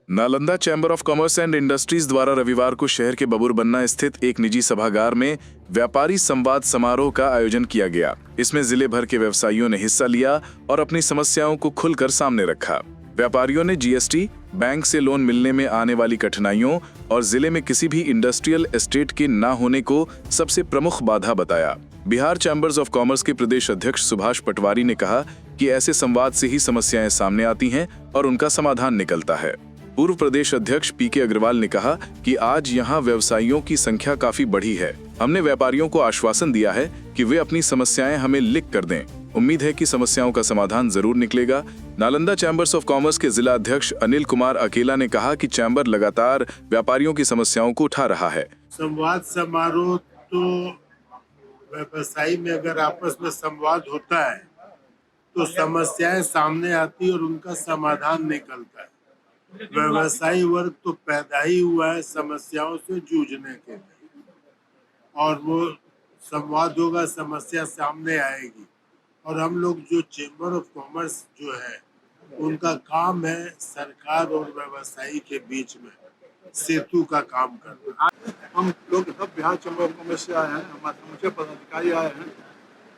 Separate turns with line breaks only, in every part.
Nalanda chamber of commerce and industries द्वारा रविवार को शहर के बबूरबन्ना स्थित एक निजी सभागार में व्यापारी संवाद समारोह का आयोजन किया गया। इसमें जिले भर के व्यवसायियों ने हिस्सा लिया और अपनी समस्याओं को खुलकर सामने रखा। व्यापारियों ने जीएसटी, बैंक से लोन मिलने में आने वाली कठिनाइयों और जिले में किसी भी इंडस्ट्रियल एस्टेट के न होने को सबसे प्रमुख बाधा बताया। बिहार चैम्बर्स ऑफ कॉमर्स के प्रदेश अध्यक्ष सुभाष पटवारी ने कहा कि ऐसे संवाद से ही समस्याएं सामने आती हैं और उनका समाधान निकलता है। पूर्व प्रदेश अध्यक्ष पीके अग्रवाल ने कहा कि आज यहां व्यवसायियों की संख्या काफी बढ़ी है। हमने व्यापारियों को आश्वासन दिया है कि वे अपनी समस्याएं हमें लिख कर दें। उम्मीद है कि समस्याओं का समाधान जरूर निकलेगा। नालंदा चैम्बर्स ऑफ कॉमर्स के जिला अध्यक्ष अनिल कुमार अकेला ने कहा कि चैम्बर लगातार व्यापारियों की समस्याओं को उठा रहा है।
संवाद समारोह तो व्यवसायी में अगर आपस में संवाद होता है तो समस्याएं सामने आती और उनका समाधान निकलता है। व्यवसायी वर्ग तो पैदा ही हुआ है समस्याओं से जूझने के लिए, और वो संवाद होगा, समस्या सामने आएगी। और हम लोग जो चेंबर ऑफ कॉमर्स जो है उनका काम है सरकार और व्यवसायी के बीच में सेतु का काम करना।
हम लोग सब बिहार चैम्बर ऑफ कॉमर्स से आए हैं, हमारे समूचे पदाधिकारी आए हैं।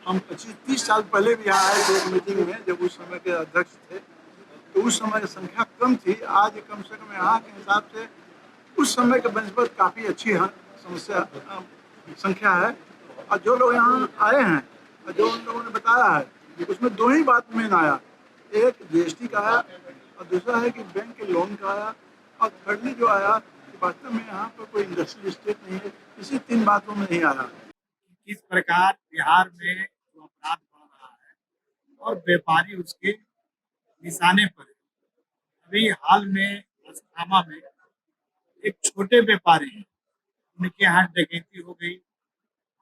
हम 25-30 साल पहले भी यहाँ आए थे एक मीटिंग में, जब उस समय के अध्यक्ष थे, तो उस समय संख्या कम थी। आज कम से कम यहाँ के हिसाब से उस समय के बनस्पत काफ़ी अच्छी है, संख्या है। और जो लोग यहाँ आए हैं और जो उन लोगों ने बताया है उसमें दो ही बात मेन आया, एक जीएसटी का आया और दूसरा है कि बैंक के लोन का आया, और थर्डली जो आया कि वास्तव में यहाँ पर कोई इंडस्ट्रियल स्टेट नहीं है। इसी 3 बातों में नहीं आया।
किस प्रकार बिहार में जो अपराध बढ़ रहा है और व्यापारी उसके निशाने पर है। अभी हाल में अस्थामा में एक छोटे व्यापारी हैं, उनके यहाँ डकैती हो गई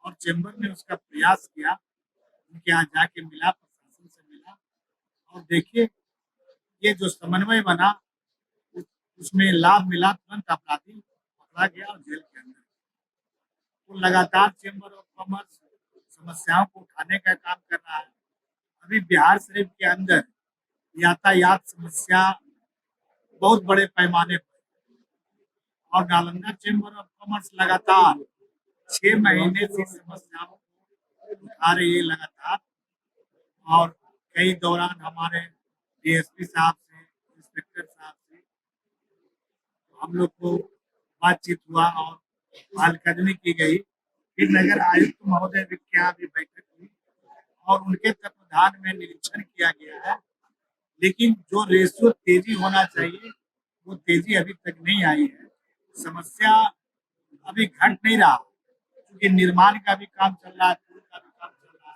और चैम्बर ने उसका प्रयास किया, उनके यहाँ जाके मिला, प्रशासन से मिला, और देखिए ये जो समन्वय बना उसमें लाभ मिला। तुरंत अपराधी पकड़ा गया और जेल के अंदर। तो लगातार चैम्बर ऑफ कॉमर्स समस्याओं को उठाने का काम कर रहा है। अभी बिहार शरीफ के अंदर यातायात समस्या बहुत बड़े पैमाने पर, और नालंदा चैम्बर ऑफ कॉमर्स लगातार 6 महीने से समस्याओं को उठा रही है लगातार। और कई दौरान हमारे डीएसपी साहब से, इंस्पेक्टर साहब से हम लोग को बातचीत हुआ और पहलकदमी की गई। फिर नगर आयुक्त महोदय के यहाँ भी बैठक हुई और उनके तत्वाधान में निरीक्षण किया गया है। लेकिन जो रेशियो तेजी होना चाहिए वो तेजी अभी तक नहीं आई है। समस्या अभी घट नहीं रहा, क्योंकि निर्माण का भी काम चल रहा है,